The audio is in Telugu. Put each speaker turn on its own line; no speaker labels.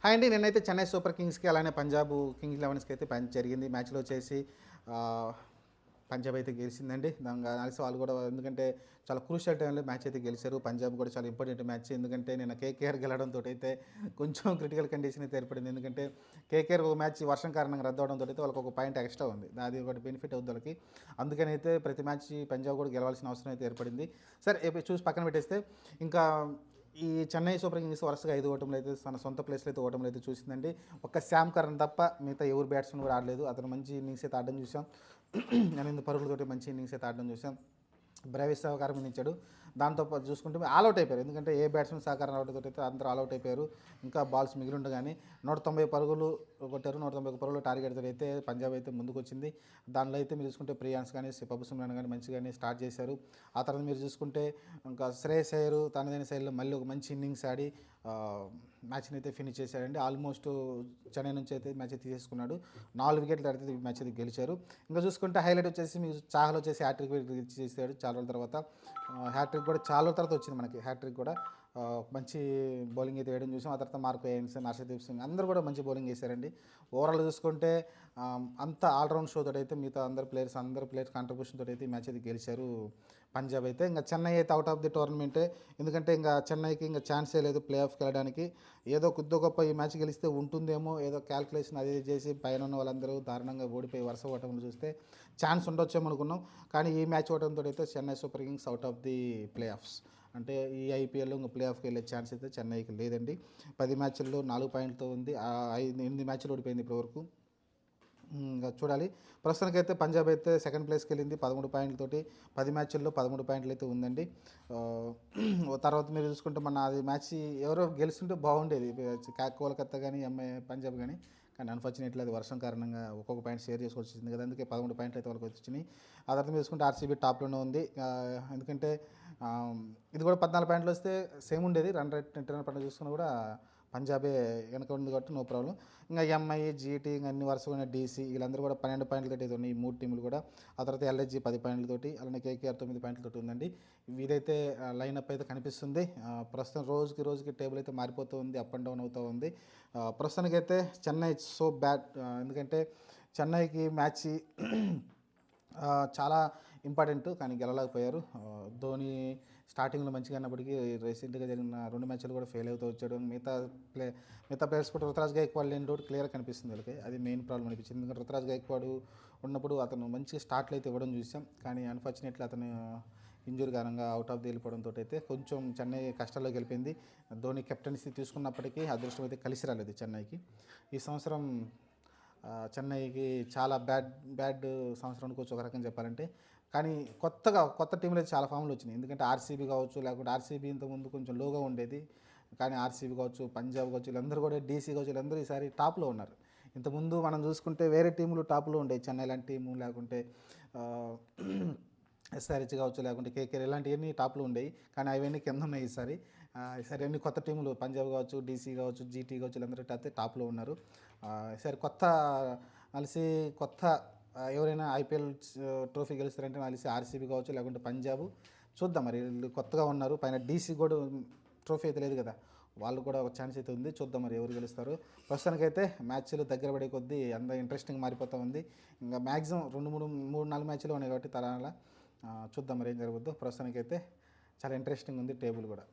హాయ్ అండి. నిన్నైతే చెన్నై సూపర్ కింగ్స్‌కి అలానే పంజాబ్ కింగ్స్ 11స్‌కి అయితే జరిగింది. మ్యాచ్‌లో వచ్చేసి ఆహ్, పంజాబ్ అయితే గెలిచిందండి. దాంగా కలిసి వాళ్ళు కూడా ఎందుకంటే చాలా క్రూషియల్ టైంలో మ్యాచ్ అయితే గెలిచారు. పంజాబ్ కూడా చాలా ఇంపార్టెంట్ మ్యాచ్. ఎందుకంటే నిన్న కేకేఆర్ గెలవడంతో అయితే కొంచెం క్రిటికల్ కండిషన్ అయితే ఏర్పడింది. ఎందుకంటే కేకేఆర్ ఒక మ్యాచ్ వర్షం కారణంగా రద్దు అవడంతో అయితే వాళ్ళకి ఒక పాయింట్ ఎక్స్ట్రా ఉంది. అది ఒకటి బెనిఫిట్ అవుద్ది వాళ్ళకి. అందుకని అయితే ప్రతి మ్యాచ్ పంజాబ్ కూడా గెలవాల్సిన అవసరం అయితే ఏర్పడింది. సరే చూసి పక్కన పెట్టేస్తే ఇంకా ఈ చెన్నై సూపర్ కింగ్స్ వరుసగా 5 ఓటములు అయితే తన సొంత ప్లేస్లో అయితే ఓటములు అయితే చూసిందండి. ఒక్క శామ్ కరణ్ తప్ప మిగతా ఎవరు బ్యాట్స్మెన్ కూడా ఆడలేదు. అతను మంచి ఇన్నింగ్స్ అయితే ఆడడం చూసాం. 8 పరుగులతోటి మంచి ఇన్నింగ్స్ అయితే ఆడడం చూసాం. బ్రేవిస్ సహకారం అందించాడు. దాంతో పాటు చూసుకుంటే ఆల్అవుట్ అయిపోయారు. ఎందుకంటే ఏ బ్యాట్స్మెన్ సహకారం రావడంతో అయితే అందరూ ఆల్అవుట్ అయిపోయారు. ఇంకా బాల్స్ మిగిలి ఉండగానే 190 పరుగులు కొట్టారు. 191 పరుగులు టార్గెట్తో అయితే పంజాబ్ అయితే ముందుకొచ్చింది. దానిలో అయితే మీరు చూసుకుంటే ప్రియాన్స్ కానీ పబ్బు సిమ్రాన్ కానీ మంచిగానే స్టార్ట్ చేశారు. ఆ తర్వాత మీరు చూసుకుంటే ఇంకా శ్రేయస్ అయ్యర్ తనదైన శైలిలో మళ్ళీ ఒక మంచి ఇన్నింగ్స్ ఆడి మ్యాచ్ని అయితే ఫినిష్ చేశాడండి. ఆల్మోస్ట్ చెన్నై నుంచి అయితే మ్యాచ్ అయితే తీసేసుకున్నాడు. 4 వికెట్లు ఆడితే మ్యాచ్ అయితే గెలిచారు. ఇంకా చూసుకుంటే హైలైట్ వచ్చేసి మీకు చాహల్ వచ్చేసి హ్యాట్రిక్ చేసాడు చాలా రోజుల తర్వాత. హ్యాట్రిక్ కూడా చాలా రోజుల తర్వాత వచ్చింది మనకి హ్యాట్రిక్ కూడా. మంచి బౌలింగ్ అయితే వేయడం చూసాం. ఆ తర్వాత మార్క్ ఎయిన్సన్, హర్షదీప్ సింగ్ అందరూ కూడా మంచి బౌలింగ్ వేశారండి. ఓవరాల్ చూసుకుంటే అంత ఆల్రౌండ్ షో తోటి అయితే మిగతా అందరు ప్లేయర్స్ కాంట్రిబ్యూషన్ తోటి అయితే ఈ మ్యాచ్ అయితే గెలిచారు పంజాబ్ అయితే. ఇంకా చెన్నై అయితే అవుట్ ఆఫ్ ది టోర్నమెంటే. ఎందుకంటే ఇంకా చెన్నైకి ఇంకా ఛాన్సే లేదు ప్లే ఆఫ్కి వెళ్ళడానికి. ఏదో కొద్ది గొప్ప ఈ మ్యాచ్ గెలిస్తే ఉంటుందేమో ఏదో క్యాల్కులేషన్ అది చేసి పైన ఉన్న వాళ్ళందరూ దారుణంగా ఓడిపోయి వరుస ఓటములు చూస్తే ఛాన్స్ ఉండొచ్చేమో అనుకున్నాం. కానీ ఈ మ్యాచ్ ఓటంతో అయితే Chennai super Kings out of the play offs. అంటే ఈ ఐపీఎల్ ఇంకా ప్లే ఆఫ్కి వెళ్ళే ఛాన్స్ అయితే చెన్నైకి లేదండి. 10 మ్యాచ్ల్లో 4 పాయింట్లతో ఉంది. 8 మ్యాచ్లు ఓడిపోయింది ఇప్పటివరకు. ఇంకా చూడాలి. ప్రస్తుతానికైతే పంజాబ్ అయితే సెకండ్ ప్లేస్కి వెళ్ళింది 13 పాయింట్లతోటి. 10 మ్యాచ్ల్లో 13 పాయింట్లు అయితే ఉందండి. తర్వాత మీరు చూసుకుంటే మన అది మ్యాచ్ ఎవరో గెలుస్తుంటే బాగుండేది. కోలకత్తా కానీ పంజాబ్ కానీ అన్ఫార్చునేట్లీ అది వర్షం కారణంగా ఒక్కొక్క పాయింట్ షేర్ చేసుకోవాల్సి వచ్చింది కదా. అందుకే 13 పాయింట్లు అయితే వాళ్ళకి వచ్చినాయి. ఆ తర్వాత మీరు చూసుకుంటే ఆర్సీబీ టాప్లోనే ఉంది. ఎందుకంటే ఇది కూడా 14 పాయింట్లు వస్తే సేమ్ ఉండేది. రన్ రేట్ పంట చూసుకున్నా కూడా పంజాబే వెనక ఉంది కాబట్టి నో ప్రాబ్లం. ఇంకా ఎంఐ, జీటీ ఇంకా అన్ని వరుసగా డీసీ వీళ్ళందరూ కూడా 12 పాయింట్లతోటి అయితే ఉన్నాయి ఈ 3 టీములు కూడా. ఆ తర్వాత ఎల్ఐజీ 10 పాయింట్లతోటి, అలానే కేకేఆర్ 9 పాయింట్లతోటి ఉందండి. ఇదైతే లైనప్ అయితే కనిపిస్తుంది. ప్రస్తుతం రోజుకి టేబుల్ అయితే మారిపోతూ ఉంది, అప్ అండ్ డౌన్ అవుతూ ఉంది. ప్రస్తుతానికైతే చెన్నై సో బ్యాడ్. ఎందుకంటే చెన్నైకి మ్యాచ్ చాలా ఇంపార్టెంట్ కానీ గెలవలేకపోయారు. ధోని స్టార్టింగ్లో మంచిగా అన్నప్పటికీ రీసెంట్గా జరిగిన 2 మ్యాచ్లు కూడా ఫెయిల్ అవుతూ వచ్చాడు. మిగతా ప్లేయర్స్ కూడా రుతురాజ్ గైక్వాడ్ లేని రోడ్ క్లియర్గా కనిపిస్తుంది వాళ్ళకి. అది మెయిన్ ప్రాబ్లం అనిపించింది. ఎందుకంటే రుతురాజ్ గైక్వాడ్ ఉన్నప్పుడు అతను మంచి స్టార్ట్లు అయితే ఇవ్వడం చూసాం. కానీ అన్ఫార్చునేట్లీ అతను ఇంజూరీ కారణంగా అవుట్ ఆఫ్ ది వెళ్ళిపోవడంతో అయితే కొంచెం చెన్నై కష్టాల్లో గెలిపింది. ధోని కెప్టెన్సీ తీసుకున్నప్పటికీ అదృష్టం అయితే కలిసి రాలేదు చెన్నైకి. ఈ సంవత్సరం చెన్నైకి చాలా బ్యాడ్ సంవత్సరం అనుకోవచ్చు ఒక రకంగా చెప్పాలంటే. కానీ కొత్త టీంలు అయితే చాలా ఫామ్లు వచ్చినాయి. ఎందుకంటే ఆర్సీబీ కావచ్చు, లేకుంటే ఆర్సీబీ ఇంతకుముందు కొంచెం లోగా ఉండేది. కానీ ఆర్సీబీ కావచ్చు, పంజాబ్ కావచ్చు, వీళ్ళందరూ కూడా డీసీ కావచ్చు, వీళ్ళందరూ ఈసారి టాప్లో ఉన్నారు. ఇంతకుముందు మనం చూసుకుంటే వేరే టీములు టాప్లో ఉండేవి. చెన్నై లాంటి టీము, లేకుంటే ఎస్ఆర్హెచ్ కావచ్చు, లేకుంటే కేకేఆర్ ఇలాంటివన్నీ టాప్లో ఉండేవి. కానీ అవన్నీ కింద ఉన్నాయి ఈసారి. ఈసారి అన్ని కొత్త టీములు పంజాబ్ కావచ్చు, డీసీ కావచ్చు, జీటీ కావచ్చు, వీళ్ళందరూ అయితే టాప్లో ఉన్నారు. ఈసారి కొత్త ఎవరైనా ఐపీఎల్ ట్రోఫీ గెలుస్తారంటే నాకు తెలిసి ఆర్సీబీ కావచ్చు, లేకుంటే పంజాబ్. చూద్దాం మరి వీళ్ళు కొత్తగా ఉన్నారు. పైన డీసీ కూడా ట్రోఫీ అయితే లేదు కదా, వాళ్ళు కూడా ఒక ఛాన్స్ అయితే ఉంది. చూద్దాం మరి ఎవరు గెలుస్తారు. ప్రస్తుతానికైతే మ్యాచ్లు దగ్గర పడే కొద్దీ అంత ఇంట్రెస్టింగ్ మారిపోతూ ఉంది. ఇంకా మ్యాక్సిమం 4 మ్యాచ్లు ఉన్నాయి కాబట్టి తరాల చూద్దాం మరి ఏం జరుగుద్దో. ప్రస్తుతానికైతే చాలా ఇంట్రెస్టింగ్ ఉంది టేబుల్ కూడా.